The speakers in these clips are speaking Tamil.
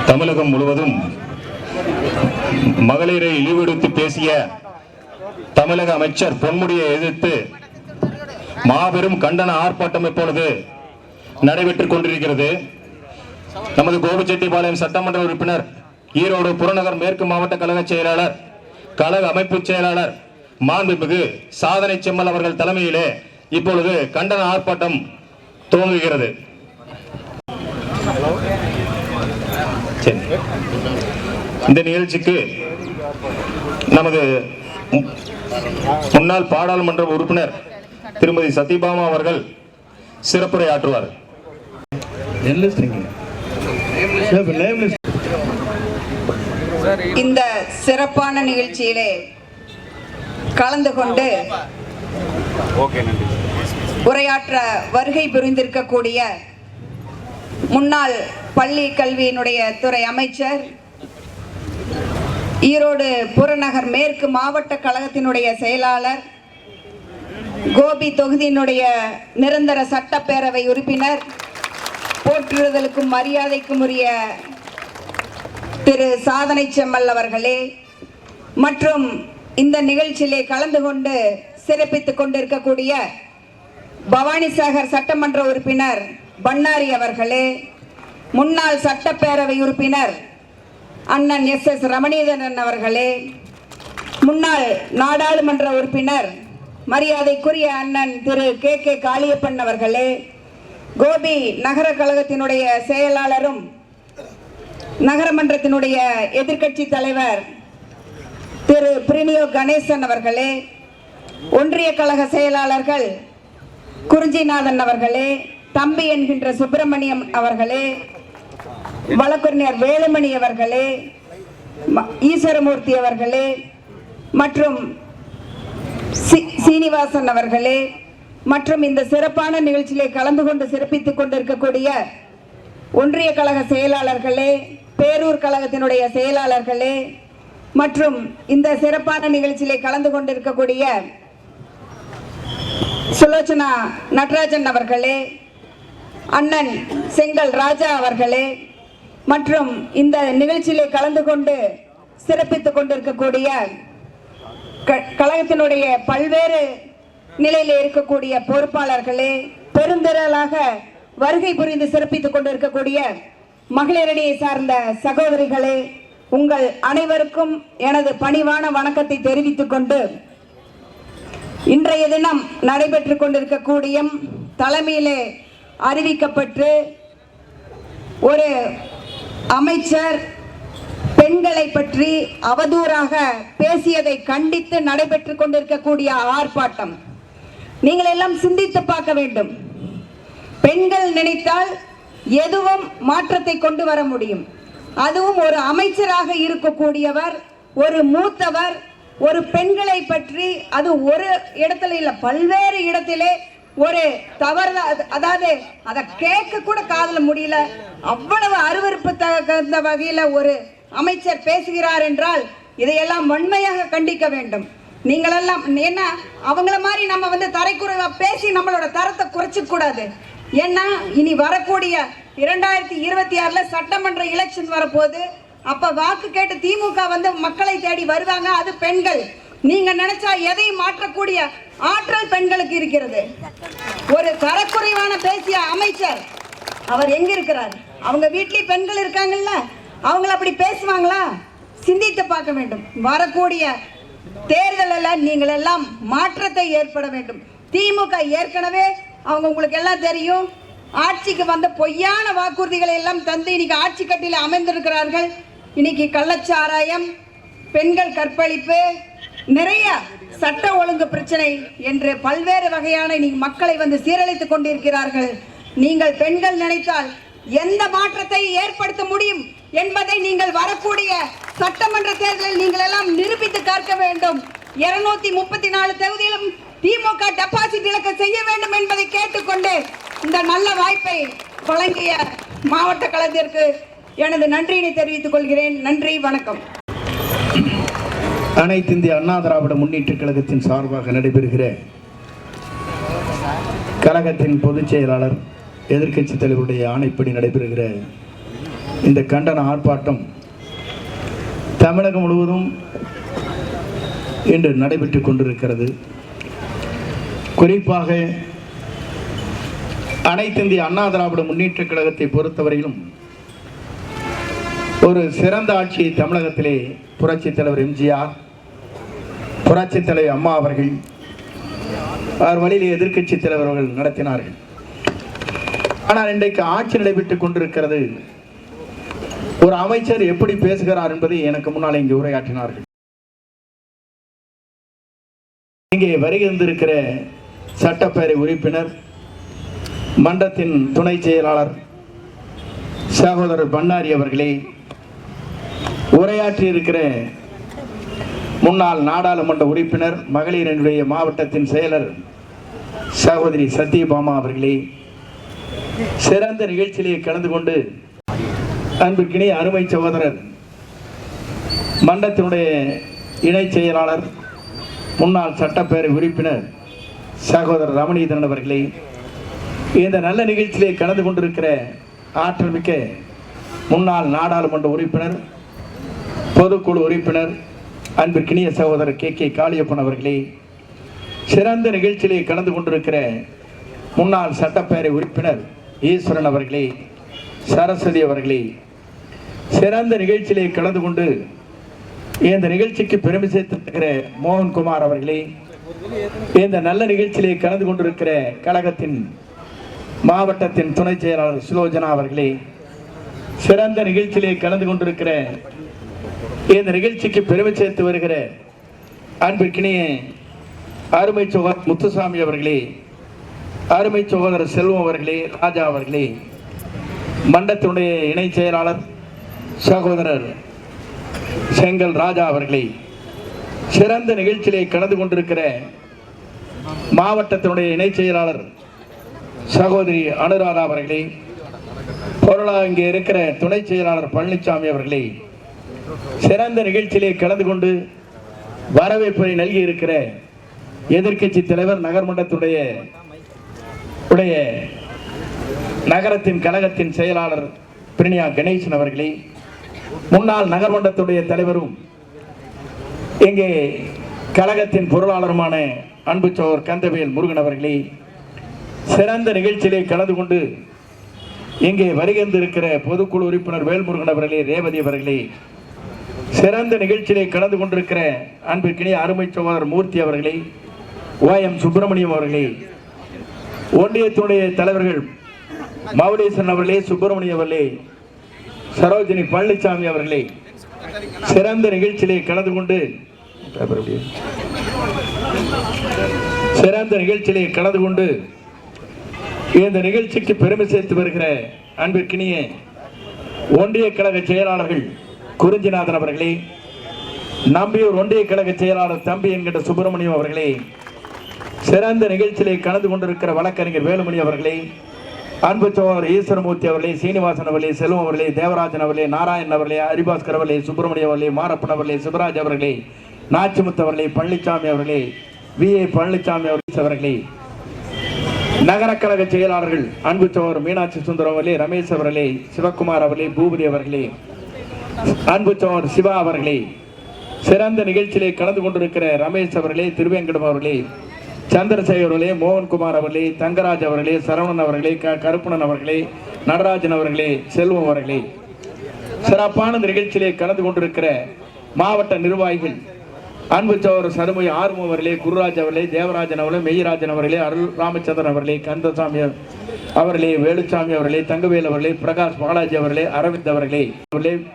தமிழகம் முழுவதும் மகளிரை இழிவுபடுத்தி பேசிய தமிழக அமைச்சர் பொன்முடியை எதிர்த்து மாபெரும் கண்டன ஆர்ப்பாட்டம் இப்பொழுது நடைபெற்றுக் கொண்டிருக்கிறது. நமது கோபிச்செட்டிப்பாளையம் சட்டமன்ற உறுப்பினர், ஈரோடு புறநகர் மேற்கு மாவட்ட கழக செயலாளர், கழக அமைப்பு செயலாளர் மாண்புமிகு சாதனை செம்மல் அவர்கள் தலைமையிலே இப்பொழுது கண்டன ஆர்ப்பாட்டம் துவங்குகிறது. இந்த நிகழ்ச்சிக்கு நமது முன்னாள் பாராளுமன்ற உறுப்பினர் திருமதி சத்யபாமா அவர்கள் சிறப்புரை ஆற்றுவார். இந்த சிறப்பான நிகழ்ச்சியிலே கலந்து கொண்டு உரையாற்ற வருகை புரிந்திருக்கக்கூடிய முன்னாள் பள்ளி கல்வியினுடைய துறை அமைச்சர், ஈரோடு புறநகர் மேற்கு மாவட்ட கழகத்தினுடைய செயலாளர், கோபி தொகுதியினுடைய நிரந்தர சட்டப்பேரவை உறுப்பினர், போற்றுதலுக்கும் மரியாதைக்கும் உரிய திரு சாதனை செம்மல் அவர்களே, மற்றும் இந்த நிகழ்ச்சியிலே கலந்து கொண்டு சிறப்பித்துக் கொண்டிருக்கக்கூடிய பவானிசாகர் சட்டமன்ற உறுப்பினர் பண்ணாரி அவர்களே, முன்னாள் சட்டப்பேரவை உறுப்பினர் அண்ணன் SS ரமணீதரன் அவர்களே, முன்னாள் நாடாளுமன்ற உறுப்பினர் மரியாதைக்குரிய அண்ணன் திரு KK காளியப்பன் அவர்களே, கோபி நகர கழகத்தினுடைய செயலாளரும் நகரமன்றத்தினுடைய எதிர்க்கட்சி தலைவர் திரு பிரினியோ கணேசன் அவர்களே, ஒன்றிய கழக செயலாளர்கள் குறிஞ்சிநாதன் அவர்களே, தம்பி என்கின்ற சுப்பிரமணியம் அவர்களே, வழக்கறிஞர் வேலுமணி அவர்களே, ஈஸ்வரமூர்த்தி அவர்களே, மற்றும் சீனிவாசன் அவர்களே, மற்றும் இந்த சிறப்பான நிகழ்ச்சியிலே கலந்து கொண்டு சிறப்பித்துக் கொண்டிருக்கக்கூடிய ஒன்றிய கழக செயலாளர்களே, பேரூர் கழகத்தினுடைய செயலாளர்களே, மற்றும் இந்த சிறப்பான நிகழ்ச்சியிலே கலந்து கொண்டிருக்கக்கூடிய சுலோச்சனா நடராஜன் அவர்களே, அண்ணன் செங்கல் ராஜா அவர்களே, மற்றும் இந்த நிகழ்ச்சியிலே கலந்து கொண்டு சிறப்பித்துக் கொண்டிருக்கக்கூடிய கழகத்தினுடைய பல்வேறு நிலையில் இருக்கக்கூடிய பொறுப்பாளர்களே, பெருந்திரளாக வருகை புரிந்து சிறப்பித்துக் கொண்டிருக்கக்கூடிய மகளிரணியை சார்ந்த சகோதரிகளே, உங்கள் அனைவருக்கும் எனது பணிவான வணக்கத்தை தெரிவித்துக் கொண்டு, இன்றைய தினம் நடைபெற்றுக் கொண்டிருக்கக்கூடிய தலைமையிலே அறிவிக்கப்பட்டு ஒரு அமைச்சர் பெண்களை பற்றி அவதூறாக பேசியதை கண்டித்து நடைபெற்றுக் கொண்டிருக்கக்கூடிய ஆர்ப்பாட்டம், நீங்கள் எல்லாம் சிந்தித்து பார்க்க வேண்டும். பெண்கள் நினைத்தால் எதுவும் மாற்றத்தை கொண்டு வர முடியும். அதுவும் ஒரு அமைச்சராக இருக்கக்கூடியவர், ஒரு மூத்தவர், ஒரு பெண்களை பற்றி, அது ஒரு இடத்துல இல்ல பல்வேறு இடத்திலே ஒரு தவறு, அதாவது அதை கேட்க கூட காதல முடியல, அவ்வளவு அருவருப்பு தகுந்த வகையில ஒரு அமைச்சர் பேசுகிறார் என்றால் இதையெல்லாம் வன்மையாக கண்டிக்க வேண்டும். நீங்கள் எல்லாம் என்ன அவங்கள மாதிரி நம்ம தரைக்குறைவா பேசி நம்மளோட தரத்தை குறைச்சு கூடாது. ஏன்னா இனி வரக்கூடிய 2026 சட்டமன்ற எலெக்ஷன் வரப்போது. அப்ப வாக்கு கேட்டு திமுக மக்களை தேடி வருவாங்க. அது பெண்கள். நீங்க நினைச்சா எதையும் மாற்றக்கூடிய ஆற்றல் பெண்களுக்கு இருக்கிறது. ஒரு தரக்குறைவான பேசிய அமைச்சர் அவர் எங்க இருக்கிறார்? அவங்க வீட்டிலே பெண்கள் இருக்காங்கல்ல, அவங்கள அப்படி பேசுவாங்களா? சிந்தித்து பார்க்க வேண்டும். வரக்கூடிய தேர்தலில் நீங்கள் எல்லாம் மாற்றத்தை ஏற்பட வேண்டும். திமுக ஏற்கனவே அவங்க உங்களுக்கு எல்லாம் தெரியும், ஆட்சிக்கு வந்த பொய்யான வாக்குறுதிகளை எல்லாம் தந்து இன்னைக்கு ஆட்சி கட்டில அமர்ந்திருக்கிறார்கள். இன்னைக்கு கள்ளச்சாராயம், பெண்கள் கற்பழிப்பு, நிறைய சட்ட ஒழுங்கு பிரச்சனை என்று பல்வேறு வகையான இன்னைக்கு மக்களை சீரழித்துக் கொண்டிருக்கிறார்கள். நீங்கள் பெண்கள் நினைத்தால் எந்த மாற்றத்தை ஏற்படுத்த முடியும் என்பதை நீங்கள் வரக்கூடிய சட்டமன்ற தேர்தலில் நீங்கள் எல்லாம் நிரூபித்து காட்ட வேண்டும். 234 தொகுதியிலும் திமுக டெபாசிட் இழக்க செய்ய வேண்டும் என்பதை கேட்டுக்கொண்டு இந்த நல்ல வாய்ப்பை வழங்கிய மாவட்ட கழகத்திற்கு எனது நன்றியினை தெரிவித்துக் கொள்கிறேன். நன்றி, வணக்கம். அனைத்து இந்திய அண்ணா திராவிட முன்னேற்றக் கழகத்தின் சார்பாக நடைபெறுகிற கழகத்தின் பொதுச் செயலாளர் எதிர்க்கட்சித் தலைவருடைய ஆணைப்படி நடைபெறுகிற இந்த கண்டன ஆர்ப்பாட்டம் தமிழகம் முழுவதும் இன்று நடைபெற்று கொண்டிருக்கிறது. குறிப்பாக அனைத்து இந்திய அண்ணா திராவிட முன்னேற்றக் கழகத்தை பொறுத்தவரையிலும் ஒரு சிறந்த ஆட்சியை தமிழகத்திலே புரட்சித் தலைவர் எம்ஜிஆர், புரட்சித் தலைவர் அம்மா அவர்கள், அவர் வழியிலே எதிர்க்கட்சித் தலைவர் அவர்கள் நடத்தினார்கள். ஆனால் இன்றைக்கு ஆட்சி நடைபெற்றுக் கொண்டிருக்கிறது. ஒரு அமைச்சர் எப்படி பேசுகிறார் என்பதை எனக்கு முன்னால் இங்கே உரையாற்றினார்கள். இங்கே வருகின்றிருக்கிற சட்டப்பேரவை உறுப்பினர், மன்றத்தின் துணை செயலாளர் சகோதரர் பண்ணாரி அவர்களே, உரையாற்றி இருக்கிற முன்னாள் நாடாளுமன்ற உறுப்பினர், மகளிரினுடைய மாவட்டத்தின் செயலர் சகோதரி சத்யபாமா அவர்களே, சிறந்த நிகழ்ச்சியிலே கலந்து கொண்டு அன்பிற்கினிய அருமை சகோதரர் மன்றத்தினுடைய இணை செயலாளர், முன்னாள் சட்டப்பேரவை உறுப்பினர் சகோதரர் ரமணீதரன் அவர்களே, இந்த நல்ல நிகழ்ச்சியிலே கலந்து கொண்டிருக்கிற ஆற்றல் மிக்க முன்னாள் நாடாளுமன்ற உறுப்பினர், பொதுக்குழு உறுப்பினர் அன்பிற்கினிய சகோதரர் கே காளியப்பன் அவர்களே, சிறந்த நிகழ்ச்சியிலே கலந்து கொண்டிருக்கிற முன்னாள் சட்டப்பேரவை உறுப்பினர் ஈஸ்வரன் அவர்களே, சரஸ்வதி அவர்களே, சிறந்த நிகழ்ச்சியிலே கலந்து கொண்டு இந்த நிகழ்ச்சிக்கு பெருமை சேர்த்திருக்கிற மோகன்குமார் அவர்களே, இந்த நல்ல நிகழ்ச்சியிலே கலந்து கொண்டிருக்கிற கழகத்தின் மாவட்டத்தின் துணை செயலாளர் சுலோஜனா அவர்களே, சிறந்த நிகழ்ச்சியிலே கலந்து கொண்டிருக்கிற இந்த நிகழ்ச்சிக்கு பெருமை சேர்த்து வருகிற அன்பிற்கினிய அருமை சகோதரர் முத்துசாமி அவர்களே, அருமை சகோதரர் செல்வம் அவர்களே, ராஜா அவர்களே, மன்றத்தினுடைய இணை செயலாளர் சகோதரர் செங்கல் ராஜா அவர்களே, சிறந்த நிகழ்ச்சியிலே கலந்து கொண்டிருக்கிற மாவட்டத்தினுடைய இணை செயலாளர் சகோதரி அனுராதா அவர்களே, பொருளாக இங்கே இருக்கிற துணை செயலாளர் பழனிசாமி அவர்களே, சிறந்த நிகழ்ச்சியிலே கலந்து கொண்டு வரவேற்பை நல்கி இருக்கிற எதிர்க்கட்சி தலைவர், நகர்மன்றத்துடைய நகரத்தின் கழகத்தின் செயலாளர் பிரினியா கணேசன் அவர்களே, முன்னாள் நகர்மன்றத்துடைய தலைவரும் இங்கே கழகத்தின் பொருளாளருமான அன்பு சோர் கந்தவேல் முருகன் அவர்களே, சிறந்த நிகழ்ச்சியிலே கலந்து கொண்டு இங்கே வருகின்றிருக்கிற பொதுக்குழு உறுப்பினர் வேல்முருகன் அவர்களே, ரேவதி அவர்களே, சிறந்த நிகழ்ச்சியிலே கலந்து கொண்டிருக்கிற அன்பிற்கினிய அருமை சகோதரர் மூர்த்தி அவர்களே, OM சுப்பிரமணியம் அவர்களே, ஒன்றியத்துடைய தலைவர்கள் மௌடேசன் அவர்களே, சுப்பிரமணியம் அவர்களே, சரோஜினி பழனிசாமி அவர்களே, சிறந்த நிகழ்ச்சியிலே கலந்து கொண்டு இந்த நிகழ்ச்சிக்கு பெருமை சேர்த்து வருகிற அன்பிற்கினிய ஒன்றிய கழக செயலாளர்கள் குறிஞ்சிநாதன் அவர்களே, நம்பியூர் ஒன்றிய கழக செயலாளர் தம்பி என்கின்ற சுப்பிரமணியம் அவர்களே, சிறந்த நிகழ்ச்சியிலே கலந்து கொண்டிருக்கிற வழக்கறிஞர் வேலுமணி அவர்களே, அன்பு சகோதரர் ஈஸ்வரமூர்த்தி அவர்களே, சீனிவாசன் அவர்களே, செல்வம் அவர்களே, தேவராஜன் அவர்களே, நாராயணன் அவர்களே, ஹரிபாஸ்கர் அவர்களே, சுப்பிரமணியம் அவர்களே, மாரப்பன் அவர்களே, சிவராஜ் அவர்களே, நாச்சிமுத்து அவர்களே, பழனிசாமி அவர்களே, VA பழனிசாமி அவர்களே, நகர கழக செயலாளர்கள் அன்பு சகோதரர் மீனாட்சி சுந்தரம் அவர்களே, ரமேஷ் அவர்களே, சிவகுமார் அவர்களே, பூபதி அவர்களே, அன்பு சகோதரர் சிவா அவர்களே, சிறந்த நிகழ்ச்சியிலே கலந்து கொண்டிருக்கிற ரமேஷ் அவர்களே, திருவேங்கடம் அவர்களே, சந்திரசேகர் அவர்களே, மோகன்குமார் அவர்களே, தங்கராஜ் அவர்களே, சரவணன் அவர்களே, கருப்பணன் அவர்களே, நடராஜன் அவர்களே, செல்வம் அவர்களே, சிறப்பான நிகழ்ச்சியிலே கலந்து கொண்டிருக்கிற மாவட்ட நிர்வாகிகள் அன்பு சகோதரர் சருமை ஆர்வம் அவர்களே, குருராஜ் அவர்களே, தேவராஜன் அவர்களே, மெய்யராஜன் அவர்களே, அருள் ராமச்சந்திரன் அவர்களே, கந்தசாமி அவர்களே, வேலுசாமி அவர்களே, தங்கவேல் அவர்களே, பிரகாஷ் பாலாஜி அவர்களே, அரவிந்த் அவர்களே,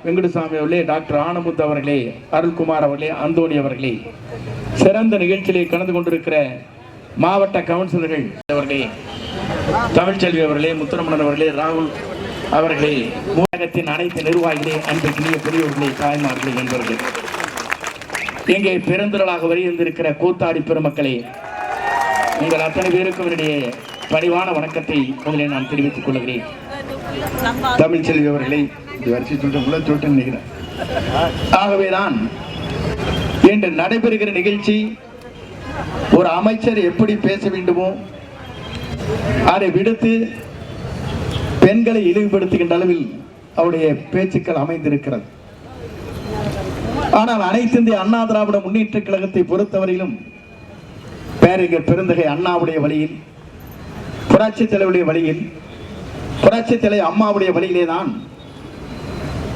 வெங்கடசாமி அவர்களே, டாக்டர் ஆனமுத்து அவர்களே, அருள்குமார் அவர்களே, அந்தோணி அவர்களே, சிறந்த நிகழ்ச்சியிலே கலந்து கொண்டிருக்கிற மாவட்ட கவுன்சிலர்கள் அவர்களே, தமிழ்ச்செல்வி அவர்களே, முத்துரமணன் அவர்களே, ராகுல் அவர்களே, ஊடகத்தின் அனைத்து நிர்வாகிகளே, அன்பிற்கினிய பெரியவர்களே, தாய்மார்களே, நண்பர்களே, இங்கே பெருந்திரளாக வருகின்றிருக்கிற கூத்தாடி பெருமக்களே, உங்கள் அத்தனை பேருக்கும் என்னுடைய பணிவான வணக்கத்தை முதலில் நான் தெரிவித்துக் கொள்கிறேன். தமிழ்ச்செல்வி அவர்களே, இப்படி வரிசை சொல்லிட்டு நினைக்கிறேன். ஆகவேதான் இன்று நடைபெறுகிற நிகழ்ச்சி ஒரு அமைச்சர் எப்படி பேச வேண்டுமோ அதை விடுத்து பெண்களை இழிவுபடுத்துகின்ற அளவில் அவருடைய பேச்சுக்கள் அமைந்திருக்கிறது. ஆனால் அனைத்து இந்திய அண்ணா திராவிட முன்னேற்ற கழகத்தை பொறுத்தவரையிலும் பேரறிஞர் பெருந்தகை அண்ணாவுடைய வழியில், புரட்சித் தலைவருடைய வழியில், புரட்சித் தலைவர் அம்மாவுடைய வழியிலே தான்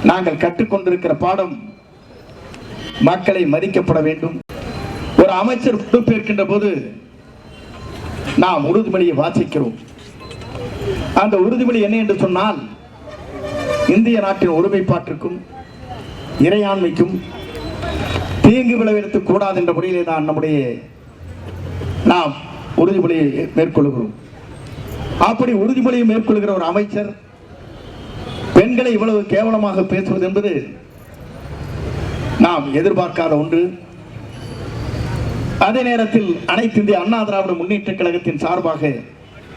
நாங்கள் கற்றுக்கொண்டிருக்கிற பாடம் மக்களை மதிக்கப்பட வேண்டும். ஒரு அமைச்சர் பொறுப்பேற்கின்ற போது நாம் உறுதிமொழியை வாசிக்கிறோம். அந்த உறுதிமொழி என்ன என்று சொன்னால், இந்திய நாட்டின் ஒருமைப்பாட்டிற்கும் இறையாண்மைக்கும் தீங்கு விளைவிக்க கூடாது என்ற முறையிலே தான் நாம் உறுதிமொழியை மேற்கொள்கிறோம். அப்படி உறுதிமொழியை மேற்கொள்கிற ஒரு அமைச்சர் பெண்களை இவ்வளவு கேவலமாக பேசுவது என்பது நாம் எதிர்பார்க்காத ஒன்று. அதே நேரத்தில் அனைத்து இந்திய அண்ணா திராவிட முன்னேற்ற கழகத்தின் சார்பாக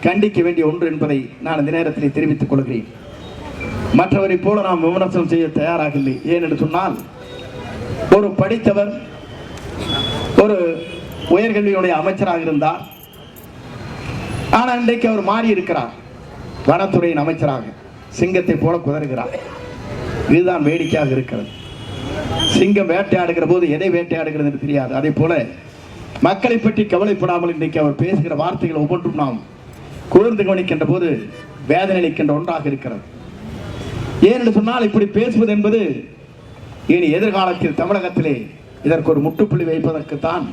கண்டிக்க வேண்டிய ஒன்று என்பதை நான் இந்த நேரத்தில் தெரிவித்துக் கொள்கிறேன். மற்றவரை போல நாம் விமர்சனம் செய்ய தயாராக இல்லை. ஏனென்று சொன்னால், ஒரு படித்தவர் ஒரு உயர்கல்வியுடைய அமைச்சராக இருந்தார். ஆனால் இன்றைக்கு அவர் மாறி இருக்கிறார், வனத்துறையின் அமைச்சராக சிங்கத்தை போல குதறுகிறார். இதுதான் வேடிக்கையாக இருக்கிறது. சிங்கம் வேட்டையாடுகிற போது எதை வேட்டையாடுகிறது என்று தெரியாது. அதே போல மக்களை பற்றி கவலைப்படாமல் இன்றைக்கு அவர் பேசுகிற வார்த்தைகள் ஒவ்வொன்றும் நாம் கூர்ந்து கவனிக்கின்ற போது வேதனை அளிக்கின்ற ஒன்றாக இருக்கிறது. ஏனென்று சொன்னால், இப்படி பேசுவது என்பது இனி எதிர்காலத்தில் தமிழகத்திலே இதற்கு ஒரு முற்றுப்புள்ளி வைப்பதற்குத்தான்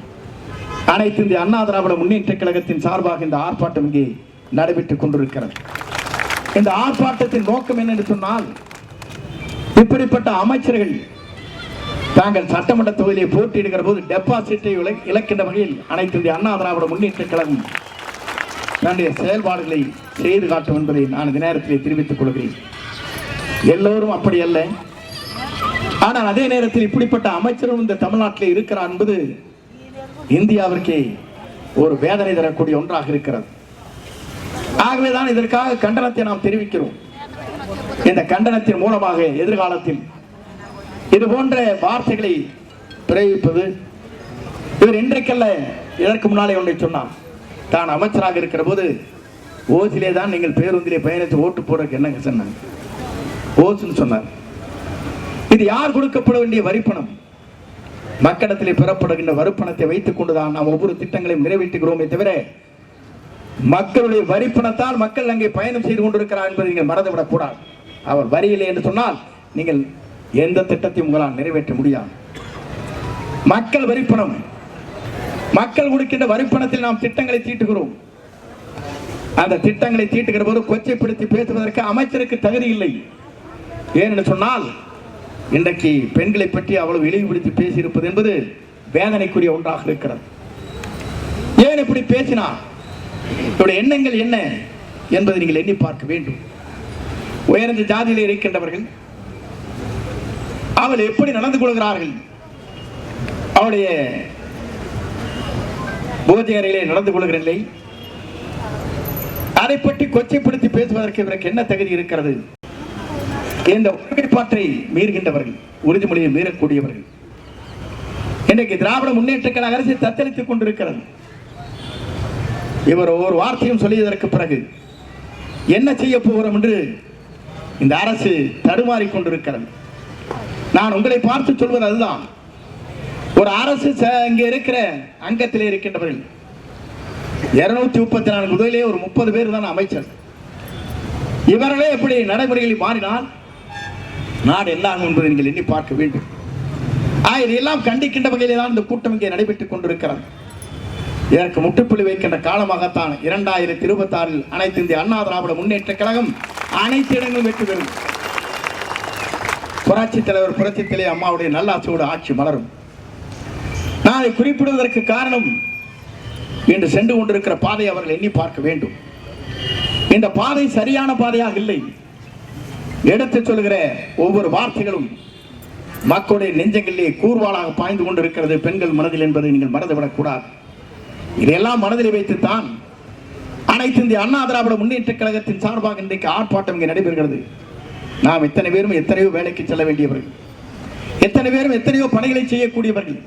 அனைத்து இந்திய அண்ணா திராவிட முன்னேற்ற கழகத்தின் சார்பாக இந்த ஆர்ப்பாட்டம் இங்கே நடைபெற்றுக் கொண்டிருக்கிறது. இந்த ஆர்ப்பாட்டத்தின் நோக்கம் என்ன என்று சொன்னால், இப்படிப்பட்ட அமைச்சர்கள் தாங்கள் சட்டமன்ற தொகுதியை போட்டியிடுகிற போது டெபாசிட்டை இழக்கின்ற வகையில் அனைத்து இந்திய அண்ணா திராவிட முன்னேற்ற கழகம் தன்னுடைய செயல்பாடுகளை செய்து காட்டும் என்பதை நான் இந்த நேரத்தில் தெரிவித்துக் கொள்கிறேன். எல்லோரும் அப்படி அல்ல. ஆனால் அதே நேரத்தில் இப்படிப்பட்ட அமைச்சரும் இந்த தமிழ்நாட்டில் இருக்கிறார் என்பது இந்தியாவிற்கு ஒரு வேதனை தரக்கூடிய ஒன்றாக இருக்கிறது. ஆகவேதான் இதற்காக கண்டனத்தை நாம் தெரிவிக்கிறோம். இந்த கண்டனத்தின் மூலமாக எதிர்காலத்தில் இது போன்ற வார்த்தைகளை பிரயோகிப்பது, இவர் இன்றைக்கல்ல இதற்கு முன்னாலே ஒன்றை சொன்னார். தான் அமைச்சராக இருக்கிற போது ஓசிலே தான் நீங்கள் பேருந்திலே பயணித்து ஓட்டு போறதுக்கு என்னங்க சொன்னாங்க, ஓசுன்னு சொன்னார். இது யார் கொடுக்கப்பட வேண்டிய வரிப்பணம்? மக்களிடத்திலே பெறப்படுகின்ற வரிப்பணத்தை வைத்துக் கொண்டுதான் நாம் ஒவ்வொரு திட்டங்களையும் நிறைவேற்றுகிறோமே தவிர, மக்களுடைய வரிப்பணத்தால் மக்கள் அங்கே பயணம் செய்து கொண்டிருக்கிறார் என்பதை நீங்கள் மறந்துவிடக் கூடாது. அவர் வரியில்லை என்று சொன்னால் நீங்கள் எந்த திட்டத்தையும் உங்களால் நிறைவேற்ற முடியாது. மக்கள் வரிப்பணம், மக்கள் கொடுக்கின்ற வரிப்பணத்தில் நாம் திட்டங்களை தீட்டுகிறோம். அந்த திட்டங்களை தீட்டுகிற போது கொச்சைப்படுத்தி பேசுவதற்கு அமைச்சருக்கு தகுதி இல்லை. ஏனென்று சொன்னால், இன்றைக்கு பெண்களை பற்றி அவ்வளவு இழிவுபடுத்தி பேசியிருப்பது என்பது வேதனைக்குரிய ஒன்றாக இருக்கிறது. ஏன் இப்படி பேசினார், இவருடைய எண்ணங்கள் என்ன என்பதை நீங்கள் எண்ணி பார்க்க வேண்டும். உயர்ந்த ஜாதியிலே இருக்கின்றவர்கள் அவள் எப்படி நடந்து கொள்கிறார்கள், அவருடைய பூஜை அறையிலே நடந்து கொள்கிற நிலை, அதை பற்றி கொச்சைப்படுத்தி பேசுவதற்கு இவருக்கு என்ன தகுதி இருக்கிறது? இந்த ஒருமைப்பாட்டை மீறுகின்றவர்கள், உறுதிமொழியை மீறக்கூடியவர்கள் இன்றைக்கு திராவிட முன்னேற்ற கழக அரசு தத்தளித்துக் கொண்டிருக்கிறது. இவர் ஒரு வார்த்தையும் சொல்லியதற்கு பிறகு என்ன செய்ய போகிறோம் என்று இந்த அரசு தடுமாறிக் கொண்டிருக்கிறது. நான் உங்களை பார்த்து சொல்வது அதுதான். ஒரு அரசு இங்கே இருக்கிற அங்கத்திலே இருக்கின்றவர்கள் 234 முதலிலே ஒரு 30 பேர் தான் அமைச்சர். இவர்களே எப்படி நடைமுறைகளில் மாறினால் நாடு எல்லாம் என்பதை நீங்கள் எண்ணி பார்க்க வேண்டும். இதையெல்லாம் கண்டிக்கின்ற வகையிலே தான் இந்த கூட்டம் இங்கே நடைபெற்றுக் கொண்டிருக்கிறது. இதற்கு முற்றுப்புள்ளி வைக்கின்ற காலமாகத்தான் 2026 அனைத்து இந்திய அண்ணா திராவிட முன்னேற்ற கழகம் அனைத்து இடங்களும் வெற்றி பெறும். புரட்சித் தலைவர் புரட்சித் தலைவர் அம்மாவுடைய நல்லாட்சியோடு ஆட்சி மலரும். நான் அதை குறிப்பிடுவதற்கு காரணம், இன்று சென்று கொண்டிருக்கிற பாதை அவர்கள் எண்ணி பார்க்க வேண்டும். இந்த பாதை சரியான பாதையாக இல்லை. எடுத்து சொல்கிற ஒவ்வொரு வார்த்தைகளும் மக்களுடைய நெஞ்சங்களிலே கூர்வாளாக பாய்ந்து கொண்டிருக்கிறது பெண்கள் மனதில் என்பதை நீங்கள் மறந்துவிடக் கூடாது. இதையெல்லாம் மனதில் வைத்துத்தான் அனைத்து இந்திய அண்ணா திராவிட முன்னேற்ற கழகத்தின் சார்பாக இன்றைக்கு ஆர்ப்பாட்டம் இங்கே நடைபெறுகிறது. நாம் இத்தனை பேரும் எத்தனையோ வேலைக்கு செல்ல வேண்டியவர்கள், எத்தனை பேரும் எத்தனையோ பணிகளை செய்யக்கூடியவர்கள்.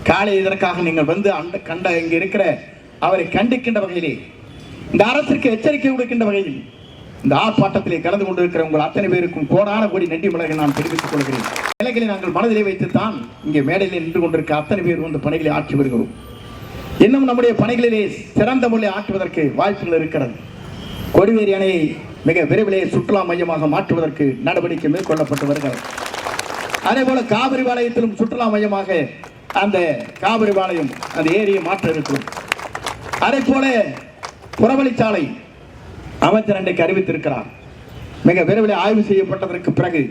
காலை இதற்காக நீங்கள் வந்து கண்ட இங்கே இருக்கிற அவரை கண்டிக்கின்ற வகையிலே, இந்த அரசுக்கு எச்சரிக்கை கொடுக்கின்ற வகையில் இந்த ஆர்ப்பாட்டத்திலே கலந்து கொண்டிருக்கிற உங்கள் அத்தனை பேருக்கும் கோடான கோடி நன்றி மலர்களை நான் தெரிவித்துக் கொள்கிறேன். நிலைகளை நாங்கள் மனதிலே வைத்துத்தான் இங்கே மேடையில் நின்று கொண்டிருக்க அத்தனை பேர் வந்து பணிகளை ஆற்றி வருகிறோம். இன்னும் நம்முடைய பணிகளிலே சிறந்த முறையில் ஆற்றுவதற்கு வாய்ப்புகள் இருக்கிறது. கொடிவேரி அணையை மிக விரைவிலே சுற்றுலா மையமாக மாற்றுவதற்கு நடவடிக்கை மேற்கொள்ளப்பட்டு வருகிறது. அதே போல காவிரி பாளையத்திலும் சுற்றுலா மையமாக அந்த காவிரி பாளையம் அந்த ஏரியை மாற்ற இருக்கிறோம். அதே போல புறவழிச்சாலை அமைச்சர் அன்றைக்கு அறிவித்திருக்கிறார். மிக விரைவில் ஆய்வு செய்யப்பட்டதற்கு பிறகு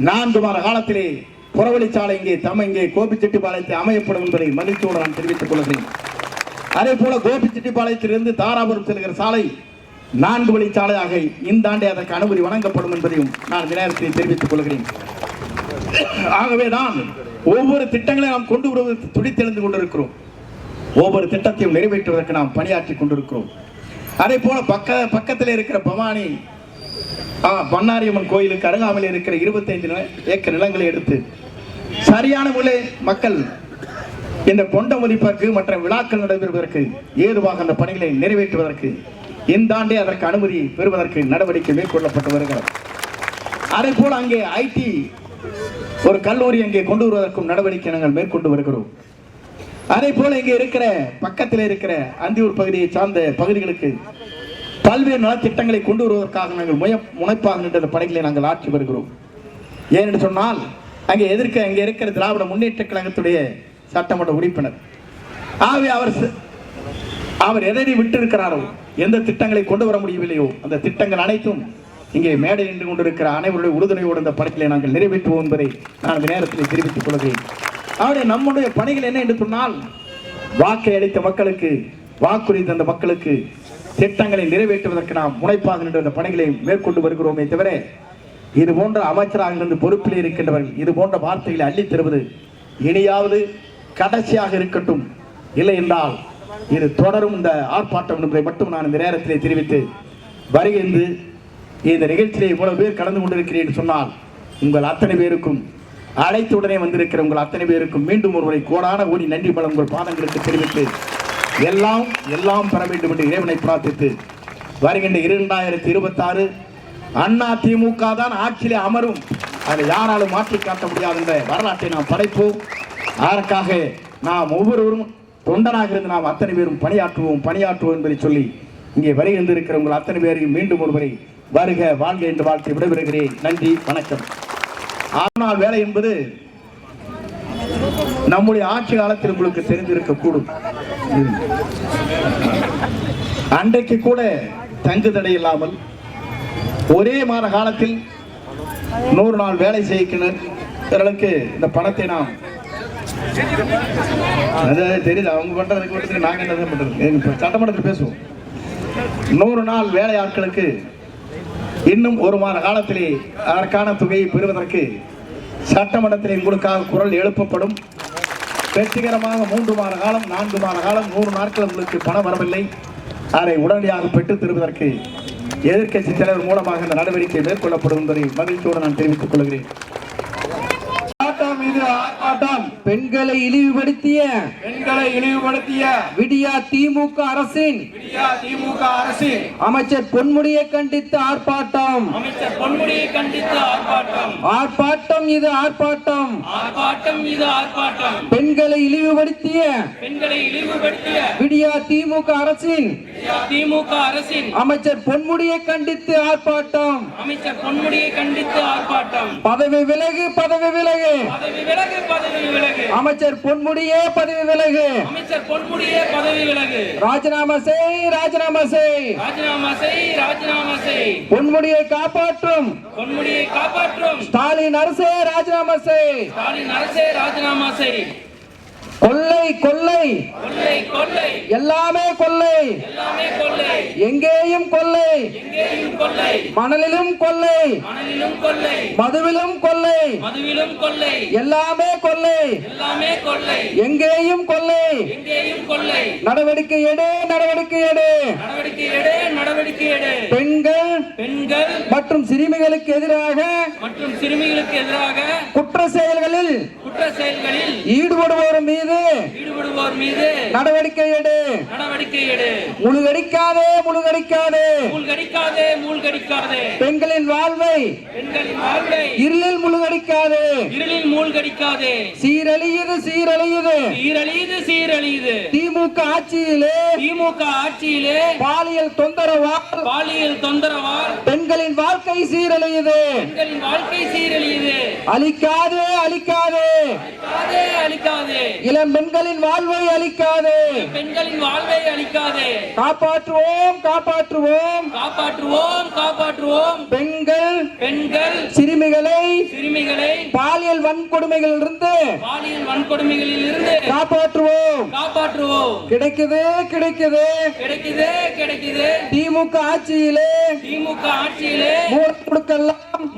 4 மாத காலத்திலே புறவழிச்சாலை இங்கே கோபிச்செட்டிப்பாளையத்தை அமையப்படும் என்பதை மகிழ்ச்சியோடு நான் தெரிவித்துக் கொள்கிறேன். அதே போல கோபிச்செட்டிப்பாளையத்திலிருந்து தாராபுரம் செல்கிற சாலை 4 வழிச்சாலையாக இந்த ஆண்டே அதற்கு அனுமதி வழங்கப்படும் என்பதையும் நான் இந்த நேரத்தில் தெரிவித்துக் கொள்கிறேன். ஆகவேதான் ஒவ்வொரு திட்டங்களையும் நாம் கொண்டு வருவதற்கு துடித்தெழுந்து கொண்டிருக்கிறோம். ஒவ்வொரு திட்டத்தையும் நிறைவேற்றுவதற்கு நாம் பணியாற்றி கொண்டிருக்கிறோம். அதே போல பக்கத்தில் இருக்கிற பவானி பண்ணாரியம்மன் கோயிலுக்கு அருகாமையில் இருக்கிற 25 ஏக்கர் நிலங்களை எடுத்து சரியான முறையில் மக்கள் இந்த கொண்ட மதிப்பிற்கு மற்ற விழாக்கள் நடைபெறுவதற்கு ஏதுவாக அந்த பணிகளை நிறைவேற்றுவதற்கு இந்த ஆண்டே அதற்கு அனுமதி பெறுவதற்கு நடவடிக்கை மேற்கொள்ளப்பட்டு வருகிறது. அதே போல அங்கே ஐடி ஒரு கல்லூரி அங்கே கொண்டு வருவதற்கும் நடவடிக்கை நாங்கள் மேற்கொண்டு வருகிறோம். அதே போல இங்கே இருக்கிற பக்கத்தில் இருக்கிற அந்தியூர் பகுதியை சார்ந்த பகுதிகளுக்கு பல்வேறு நலத்திட்டங்களை கொண்டு வருவதற்காக நாங்கள் முனைப்பாக நின்ற பணிகளை நாங்கள் ஆற்றி வருகிறோம். ஏனென்று சொன்னால் அங்கே இருக்கிற திராவிட முன்னேற்ற கழகத்துடைய சட்டமன்ற உறுப்பினர். ஆகவே அவர் எதை விட்டிருக்கிறாரோ, எந்த திட்டங்களை கொண்டு வர முடியவில்லையோ அந்த திட்டங்கள் அனைத்தும் இங்கே மேடை நின்று கொண்டிருக்கிற அனைவருடைய உறுதுணையோடு இந்த பணிகளை நாங்கள் நிறைவேற்றுவோம் என்பதை நான் இந்த நேரத்தில் தெரிவித்துக் கொள்கிறேன். அவருடைய நம்முடைய பணிகள் என்ன என்று சொன்னால், வாக்கை அளித்த மக்களுக்கு, வாக்குறுதி தந்த மக்களுக்கு திட்டங்களை நிறைவேற்றுவதற்கு நாம் முனைப்பாக நின்ற இந்த பணிகளை மேற்கொண்டு வருகிறோமே தவிர, இது போன்ற அமைச்சராக இருந்து பொறுப்பில் இருக்கின்றவர்கள் இது போன்ற வார்த்தைகளை அள்ளித் தருவது இனியாவது கடைசியாக இருக்கட்டும், இல்லை என்றால் இது தொடரும் இந்த ஆர்ப்பாட்டம் என்பதை மட்டும் நான் இந்த நேரத்திலே தெரிவித்து வருகின்ற இந்த நிகழ்ச்சியிலே இவ்வளவு பேர் கலந்து கொண்டிருக்கிறேன் சொன்னால் உங்கள் அத்தனை பேருக்கும் அழைத்துடனே வந்திருக்கிற உங்கள் அத்தனை பேருக்கும் மீண்டும் ஒருவரை கோடான கோடி நன்றி பல உங்கள் பாதங்களுக்கு தெரிவித்து எல்லாம் பெற வேண்டும் என்று இறைவனை பிரார்த்தித்து வருகின்ற 2026 அண்ணா திமுக தான் ஆட்சியிலே அமரும், அதை யாராலும் மாற்றி காட்ட முடியாது என்ற வரலாற்றை நாம் படைப்போம். அதற்காக நாம் ஒவ்வொருவரும் தொண்டனாக இருந்து நாம் அத்தனை பேரும் பணியாற்றுவோம் என்பதை சொல்லி இங்கே வருகின்றிருக்கிற உங்கள் அத்தனை பேரையும் மீண்டும் ஒருவரை வருக வாழ்க என்று வாழ்த்து விடைபெறுகிறேன். நன்றி, வணக்கம். 6 நாள் வேலை என்பது நம்முடைய ஆட்சி காலத்தில் உங்களுக்கு தெரிந்திருக்கக்கூடும். அன்றைக்கு கூட தங்கு தடை இல்லாமல் ஒரே மாத காலத்தில் 100 நாள் வேலை செய்கிறவர்களுக்கு இந்த பணத்தை நாம் தெரியல அவங்க பண்றதுக்கு நாங்க என்ன பண்றது, சட்டமன்றத்தில் பேசுவோம். 100 நாள் வேலை ஆட்களுக்கு இன்னும் 1 மாத காலத்திலே அதற்கான தொகையை பெறுவதற்கு சட்டமன்றத்தில் உங்களுக்காக குரல் எழுப்பப்படும். வெற்றிகரமாக 3 மாத காலம் 4 மாத காலம் 100 நாட்கள் உங்களுக்கு பணம் வரவில்லை, அதை உடனடியாக பெற்றுத் தருவதற்கு எதிர்க்கட்சி தலைவர் மூலமாக இந்த நடவடிக்கை மேற்கொள்ளப்படும் என்பதை மகிழ்ச்சியோடு நான் தெரிவித்துக் கொள்கிறேன். பெண்களை இழிவுபடுத்திய விடியா திமுக அரசின் அமைச்சர் பொன்முடியை கண்டித்து ஆர்ப்பாட்டம். இது ஆர்ப்பாட்டம். பெண்களை இழிவுபடுத்திய விடியா திமுக அரசின் அமைச்சர் பொன்முடியை கண்டித்து ஆர்ப்பாட்டம். பதவி விலகு அமைச்சர் பொன்முடியே பதவி விலகு. ராஜினாமா செய். பொன்முடியை காப்பாற்றும் ஸ்டாலின் அரசே ராஜினாமா செய். கொள்ளை கொள்ளை கொள்ளை கொள்ளை எல்லாமே கொள்ளை எல்லாமே கொள்ளை எங்கேயும் கொள்ளை எங்கேயும் கொள்ளை மணலிலும் கொள்ளை மணலிலும் கொள்ளை மதுவிலும் கொள்ளை மதுவிலும் கொள்ளை எல்லாமே கொள்ளை எல்லாமே கொள்ளை எங்கேயும் கொள்ளை எங்கேயும் கொள்ளை நடவடிக்கை எடு நடவடிக்கை எடு நடவடிக்கை எடு நடவடிக்கை எடு பெண்கள் பெண்கள் மற்றும் சிறுமிகளுக்கு எதிராக மற்றும் சிறுமிகளுக்கு எதிராக குற்ற செயல்களில் குற்ற செயல்களில் ஈடுபடுவோர் மீது ஈடுபடுவோர் மீது நடவடிக்கை எடு நடவடிக்கை எடு முழுகடிக்காதே முழுகடிக்காதே மூழ்கடிக்காதே மூழ்கடிக்காதே பெண்களின் வாழ்வை பெண்களின் வாழ்வை இருளில் முழுகடிக்காதே இருளில் மூழ்கடிக்காதே சீரழியுது சீரழியுது சீரழியுது சீரழியுது திமுக ஆட்சியிலே திமுக ஆட்சியிலே பாலியல் தொந்தரவால் பாலியல் தொந்தரவால் பெண்களின் வாழ்க்கை சீரழியுது பெண்களின் வாழ்க்கை சீரழியுது அழிக்காதே அழிக்காதே அழிக்காதே அழிக்காதே இளம் பெண்களின் வாழ்வை அழிக்காதே பெண்களின் வாழ்வை அழிக்காதே காப்பாற்றுவோம் காப்பாற்றுவோம் காப்பாற்றுவோம் காப்பாற்றுவோம் பெண்கள் பெண்கள் சிறுமிகளை சிறுமிகளை பாலியல் வன்கொடுமைகளிலிருந்து பாலியல் வன்கொடுமைகளில் இருந்து காப்பாற்றுவோம் காப்பாற்றுவோம் கிடைக்குது கிடைக்குது கிடைக்குது கிடைக்குது திமுக ஆட்சியிலே திமுக ஆட்சியிலே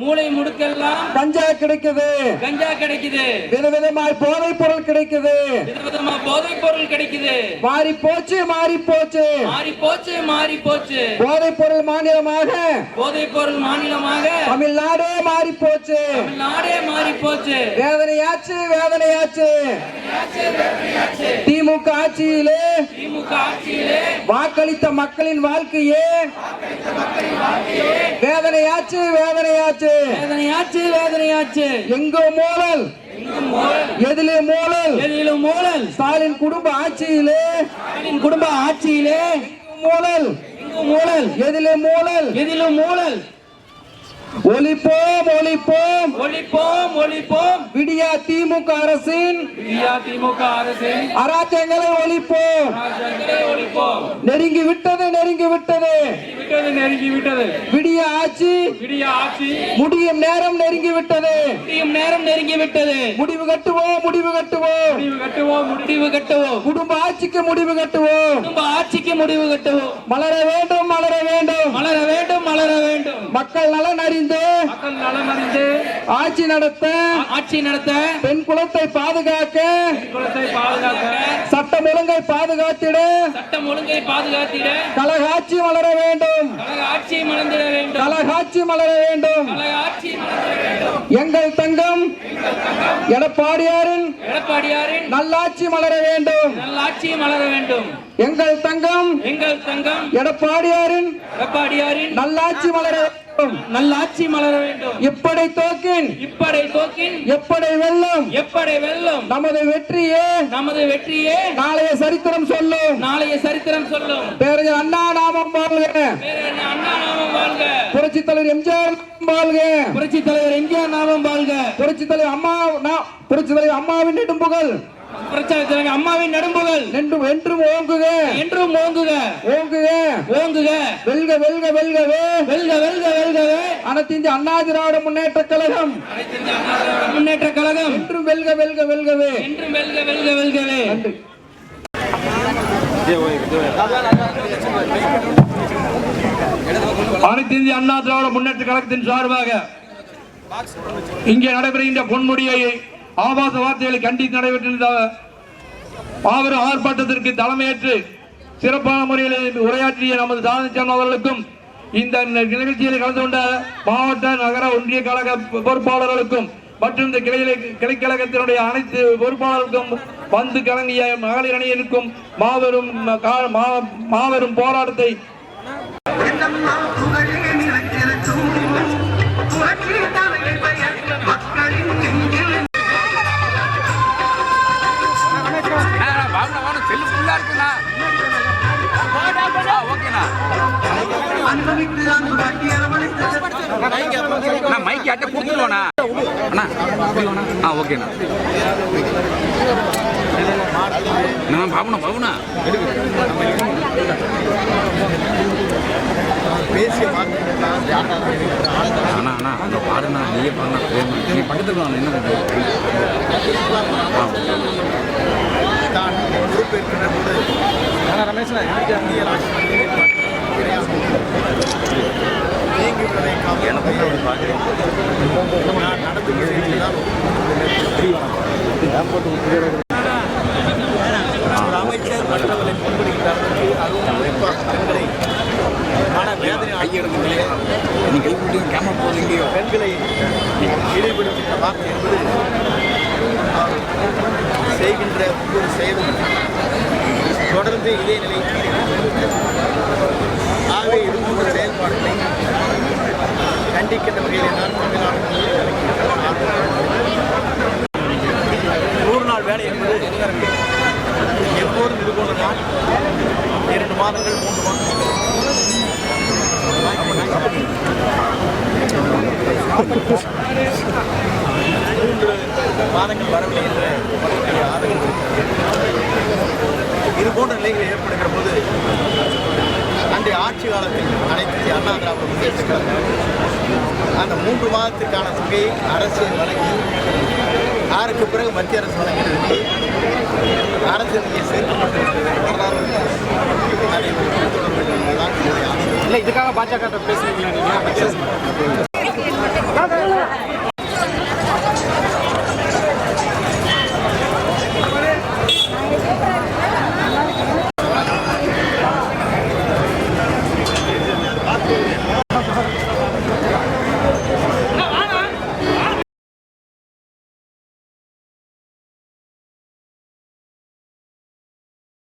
மூளை முடுக்கெல்லாம் கஞ்சா கிடைக்குது கஞ்சா கிடைக்குது விதவிதமாய் போதைப் பொருள் கிடைக்குது விதவிதமா போதைப் பொருள் கிடைக்குது மாறி போச்சு மாறி போச்சு மாறி போச்சு மாறி போச்சு போதைப் பொருள் மாநிலமாக போதைப் பொருள் மாநிலமாக தமிழ்நாடே மாறி போச்சு நாடே மாறி போச்சு வேதனையாச்சு வேதனையாச்சு திமுக ஆட்சியிலே திமுக ஆட்சியிலே வாக்களித்த மக்களின் வாழ்க்கையே வேதனையாச்சு வேதனையாச்சு வேதனையாச்சு வேதனையாச்சு எங்கோ மோதல் எதிலே மோதல் எதிலும் மூழல் ஸ்டாலின் குடும்ப ஆட்சியிலே குடும்ப ஆட்சியிலே மோதல் எங்கும் மூழல் எதிலே மோதல் எதிலும் மூழல் ஒழிப்போம் ஒழிப்போம் ஒழிப்போம் ஒழிப்போம் விடியா திமுக அரசின் இந்தியா திமுக அரசின் அராஜகங்களை ஒழிப்போம் ராஜ்யங்களை ஒழிப்போம் நெருங்கி விட்டது நெருங்கி விட்டது விட்டது நெருங்கி விட்டது விடிய ஆட்சி விடிய ஆட்சி முடியும் நேரம் நெருங்கி விட்டது முடியும் நேரம் நெருங்கி விட்டது முடிவு கட்டுவோம் முடிவு கட்டுவோம் முடிவு கட்டுவோம் முடிவு கட்டுவோம் குடும்ப ஆட்சிக்கு முடிவு கட்டுவோம் குடும்ப ஆட்சிக்கு முடிவு கட்டுவோம் மலர வேண்டும் மலர வேண்டும் மலர வேண்டும் மலர வேண்டும் மக்கள் நலன் அறிந்து மக்கள் நலம் அறிந்து ஆட்சி நடத்த ஆட்சி நடத்த பெண் குலத்தை பாதுகாக்க குலத்தை பாதுகாக்க சட்டம் ஒழுங்கை பாதுகாத்திட சட்டம் ஒழுங்கை பாதுகாத்திட கலகாட்சி மலர வேண்டும் கழக ஆட்சி மலர்ந்திட வேண்டும் கலகாட்சி மலர வேண்டும் கழக ஆட்சி மலர்ந்திட வேண்டும் எங்கள் தங்கம் எடப்பாடியாரின் எடப்பாடியாரின் நல்லாட்சி மலர வேண்டும் நல்லாட்சி மலர வேண்டும் எங்கள் தங்கம் எங்கள் தங்கம் எடப்பாடியாரின் எடப்பாடியாரின் நல்லாட்சி மலர வேண்டும் நல்லாட்சி மலர வேண்டும் இப்படை தோக்கின் இப்படை தோக்கின் எப்படை வெல்லும் எப்படை வெல்லும் நமது வெற்றியே நமது வெற்றியே நாளைய சரித்திரம் சொல்லும் நாளைய சரித்திரம் சொல்லும் பேரறிஞர் அண்ணா நாமம் வாழ்க பேரறிஞர் அண்ணா நாமம் வாழ்க புரட்சி தலைவர் எம்ஜிஆர் நாமம் வாழ்க புரட்சி தலைவர் எம்ஜிஆர் நாமம் வாழ்க புரட்சி தலைவர் அம்மாவின் நெடும்புகள் புரட்சி தலைவர் அம்மாவின் நெடும்புகள் என்றும் ஓங்குக என்றும் ஓங்குக ஓங்குக ஓங்குக வெல்க வெல்க வெல்கவே வெல்க வெல்க வெல்கவே அனைத்து இந்திய அண்ணா திராவிட முன்னேற்ற கழகம் முன்னேற்ற கழகம் என்றும் வெல்க வெல்க வெல்கவே என்றும் வெல்க வெல்க வெல்கவே நன்றி. அனைத்து இந்திய அண்ணா திராவிட முன்னேற்ற கழகத்தின் சார்பாக இங்கே நடைபெறுகின்ற பொன்முடியை ஆபாச வார்த்தைகளை கண்டித்து நடைபெற்றிருந்த மாபெரும் ஆர்ப்பாட்டத்திற்கு தலைமையேற்று சிறப்பான முறையில் உரையாற்றிய நமது சாதனை அவர்களுக்கும் இந்த நிகழ்ச்சியில் கலந்து கொண்ட மாவட்ட நகர ஒன்றிய கழக பொறுப்பாளர்களுக்கும் மற்றும் இந்த கிளைக்கழகத்தினுடைய அனைத்து பொறுப்பாளர்களுக்கும் வந்து கலங்கிய மகளிர் அணியினருக்கும் மாபெரும் போராட்டத்தை மைக்கு அட்டை கொடுத்துருவானா ஓகேண்ணா பாபுனா அண்ணா அண்ணா அங்கே பாருண்ணா நீயே பாருண்ணா நீ பக்கத்துக்கு என்ன தான் பொறுப்பேற்கின்ற போது இந்திய ராஷ்டிரத்தில் இயங்கியுள்ளதை நான் நடந்து கொண்டிருந்தால் ஒரு அமைச்சர் மற்றவர்களை முன்படுகிறார்களுக்கு அதுவும் குறிப்பாக பெண்களை மன வேதனை ஆகியிருக்கின்றே பெண்களை இழிவுபடுத்துகின்ற வார்த்தை என்பது அவர் செய்கின்ற ஒவ்வொரு செயலும் தொடர்ந்து இதே நிலை. ஆகவே இது போன்ற செயல்பாடுகளை கண்டிக்கின்ற வகையில் தான் தமிழ்நாடு 100 நாள் வேலை என்பது எப்போதும் இது போன்ற நாள் 2 மாதங்கள் 3 மாதங்கள் 3 மாதங்கள் வரவில்லை என்ற மக்களுடைய ஆதரவு இது போன்ற நிலைகள் ஏற்படுகிற போது அன்றைய ஆட்சி காலத்தில் அனைத்து அண்ணா திராவிட முன்னேற்ற கழகம் அந்த 3 மாதத்திற்கான தொகையை அரசு வழங்கி அதற்கு பிறகு மத்திய அரசு வழங்கியது அரசு நிதியை சேர்க்கப்பட்டிருக்கிறது வரலாறு அதை பின்தொடர வேண்டும் என்பதுதான் என்னுடைய ஆசை. இல்லை இதுக்காக பாஜக பேசுறீங்களா நீங்க?